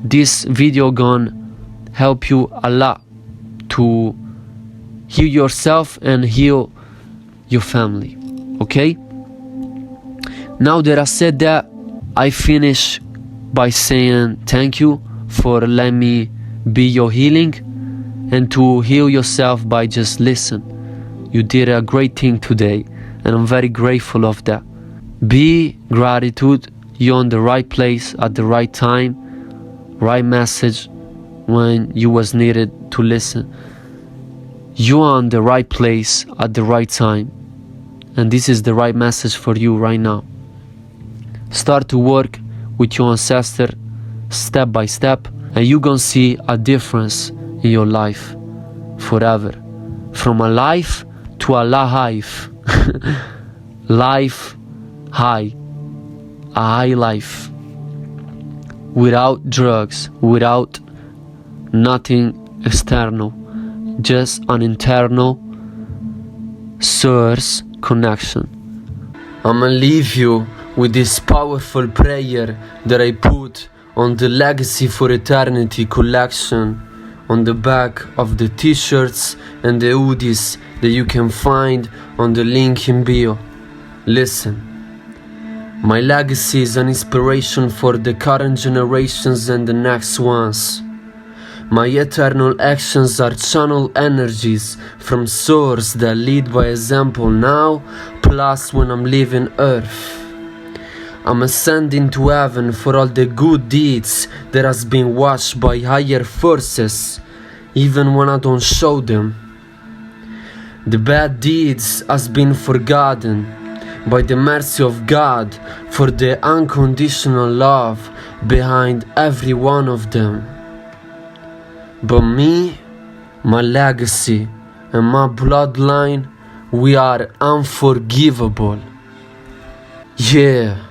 Speaker 1: this video gonna help you a lot to heal yourself and heal your family. Okay? Now that I said that, I finish by saying thank you for letting me be your healing, and to heal yourself by just listen. You did a great thing today, and I'm very grateful of that. Be gratitude. You're on the right place at the right time, right message when you was needed to listen. You are on the right place at the right time, and this is the right message for you right now. Start to work with your ancestor step by step, and you're gonna see a difference in your life forever. From a life to a life. Life high. A high life. Without drugs, without nothing external. Just an internal source connection. I'ma leave you with this powerful prayer that I put on the Legacy for Eternity collection on the back of the t-shirts and the hoodies that you can find on the link in bio. Listen. My legacy is an inspiration for the current generations and the next ones. My eternal actions are channeled energies from source that lead by example now, plus when I'm leaving earth. I'm ascending to heaven for all the good deeds that has been watched by higher forces, even when I don't show them. The bad deeds has been forgotten by the mercy of God for the unconditional love behind every one of them. But me, my legacy, and my bloodline, we are unforgivable. Yeah.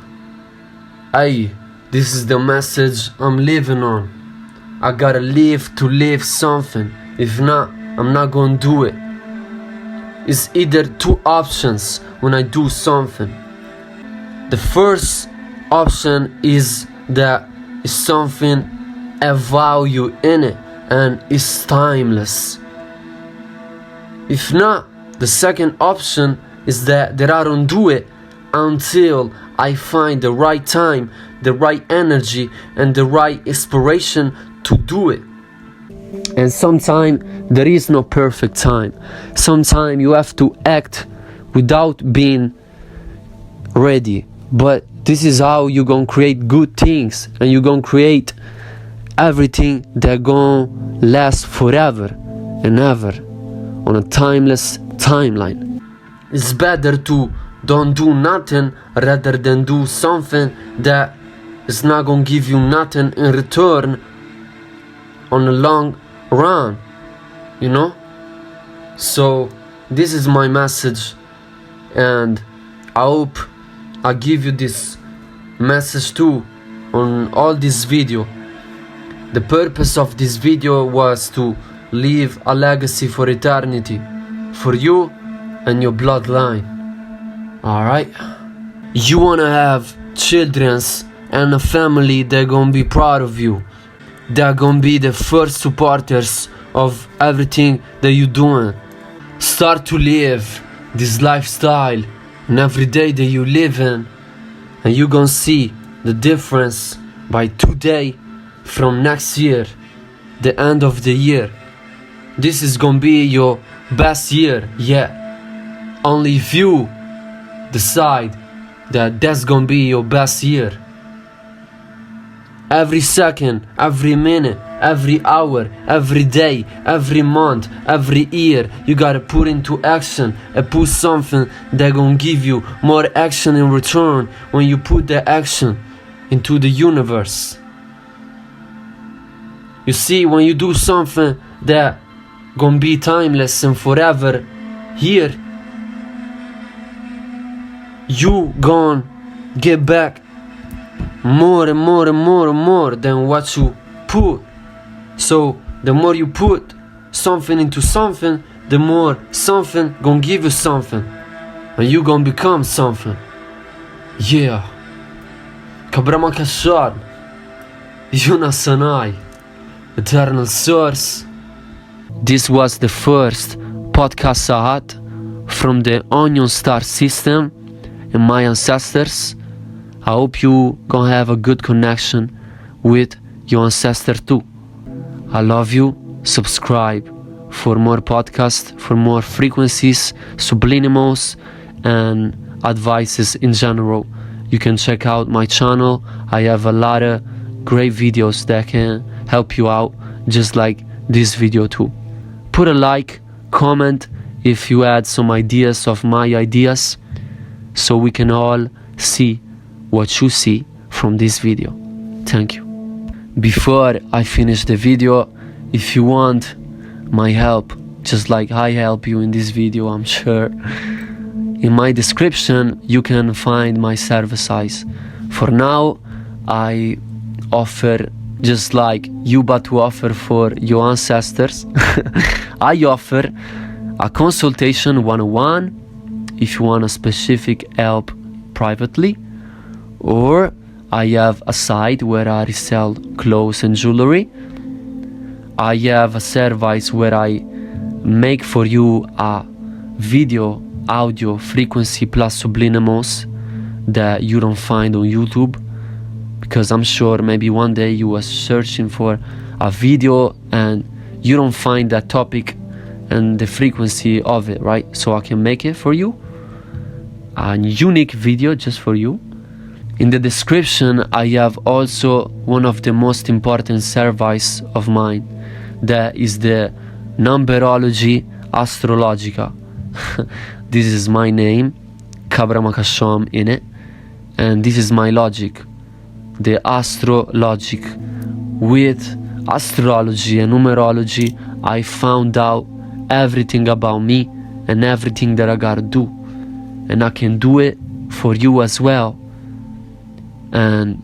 Speaker 1: Hey, this is the message I'm living on. I gotta live to live something. If not, I'm not gonna do it. It's either two options when I do something. The first option is that it's something a value in it and it's timeless. If not, the second option is that I don't do it until I find the right time, the right energy, and the right inspiration to do it. And sometimes there is no perfect time. Sometimes you have to act without being ready. But this is how you're gonna create good things, and you're gonna create everything that gonna last forever and ever on a timeless timeline. It's better to don't do nothing rather than do something that is not gonna give you nothing in return on a long run, you know? So this is my message, and I hope I give you this message too on all this video. The purpose of this video was to leave a legacy for eternity for you and your bloodline. Alright? You wanna have childrens and a family that gonna be proud of you. They're gonna be the first supporters of everything that you're doing. Start to live this lifestyle in every day that you live in, and you're gonna see the difference by today from next year, the end of the year. This is gonna be your best year yet. Only if you decide that that's gonna be your best year. Every second, every minute, every hour, every day, every month, every year, you gotta put into action and put something that gonna give you more action in return when you put the action into the universe. You see, when you do something that gonna be timeless and forever here, you gonna get back more and more and more and more than what you put. So the more you put something into something, the more something gonna give you something, and you gonna become something. Yeah. Ankhcestral, yunasunhigh, eternal source. This was the first podcast I had from the Onion Star system and my ancestors. I hope you gonna have a good connection with your ancestor too. I love you. Subscribe for more podcasts, for more frequencies, subliminals, and advices in general. You can check out my channel. I have a lot of great videos that can help you out, just like this video too. Put a like, comment if you had some ideas of my ideas, so we can all see what you see from this video. Thank you. Before I finish the video, if you want my help, just like I help you in this video, I'm sure, in my description you can find my services. For now, I offer, just like you but to offer for your ancestors, I offer a consultation 101 if you want a specific help privately, or I have a site where I resell clothes and jewelry. I have a service where I make for you a video, audio, frequency plus subliminals that you don't find on YouTube, because I'm sure maybe one day you are searching for a video and you don't find that topic and the frequency of it, right? So I can make it for you, a unique video just for you. In the description I have also one of the most important services of mine, that is the numerology astrologica. This is my name, Kabra Makasham in it, and this is my logic, the astrologic. With astrology and numerology I found out everything about me and everything that I gotta do, and I can do it for you as well. And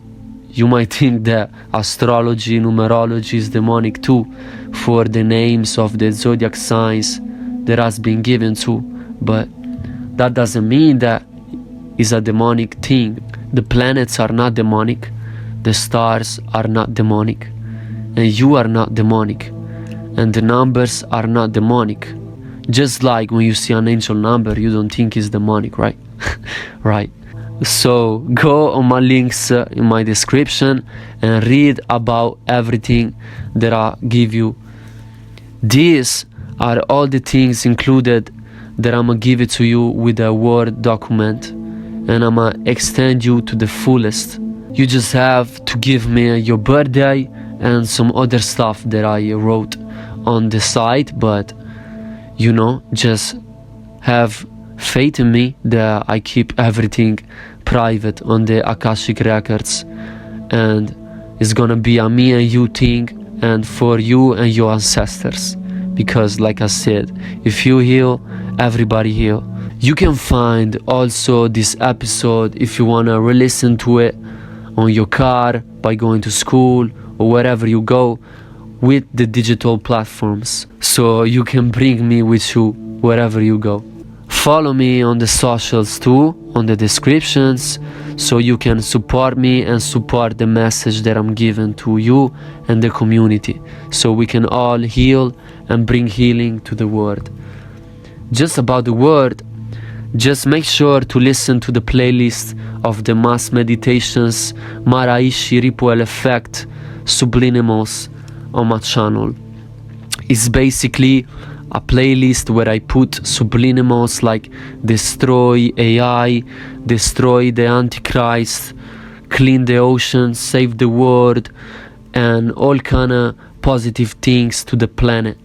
Speaker 1: you might think that astrology, numerology is demonic too, for the names of the zodiac signs that has been given to, but that doesn't mean that is a demonic thing. The planets are not demonic, the stars are not demonic, and you are not demonic, and the numbers are not demonic. Just like when you see an angel number, you don't think it's demonic, right? Right. So go on my links in my description and read about everything that I give you. These are all the things included that I'm gonna give it to you with a Word document, and I'm gonna extend you to the fullest. You just have to give me your birthday and some other stuff that I wrote on the site, but you know, just have faith in me that I keep everything private on the Akashic records, and it's gonna be a me and you thing, and for you and your ancestors, because like I said, if you heal, everybody heal. You can find also this episode, if you wanna re-listen to it, on your car, by going to school or wherever you go, with the digital platforms, so you can bring me with you wherever you go. Follow me on the socials too, on the descriptions, so you can support me and support the message that I'm giving to you and the community, so we can all heal and bring healing to the world. Just about the word, just make sure to listen to the playlist of the mass meditations, Maraishi Ripple Effect, Subliminals on my channel. It's basically a playlist where I put subliminals like destroy AI, destroy the Antichrist, clean the ocean, save the world, and all kind of positive things to the planet.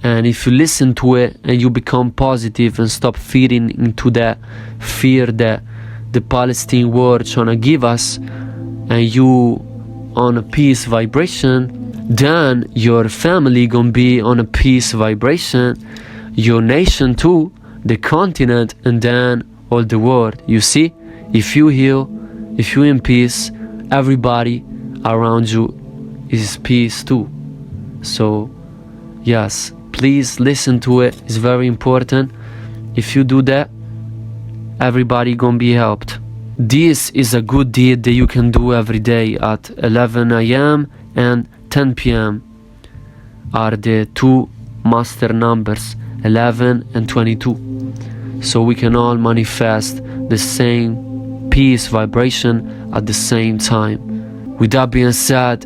Speaker 1: And if you listen to it and you become positive and stop feeding into that fear that the Palestine war trying to give us, and you on a peace vibration, then your family gonna be on a peace vibration, your nation too, the continent, and then all the world. You see, if you heal, if you in peace, everybody around you is peace too. So yes, please listen to it, it's very important. If you do that, everybody gonna be helped. This is a good deed that you can do every day at 11 a.m. and 10 p.m. are the two master numbers, 11 and 22. So we can all manifest the same peace vibration at the same time. With that being said,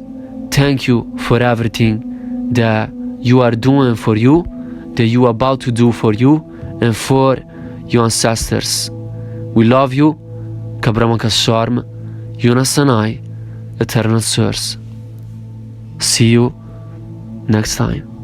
Speaker 1: thank you for everything that you are doing for you, that you are about to do for you, and for your ancestors. We love you. Ankhcestors, yunasunhigh, eternal source. See you next time.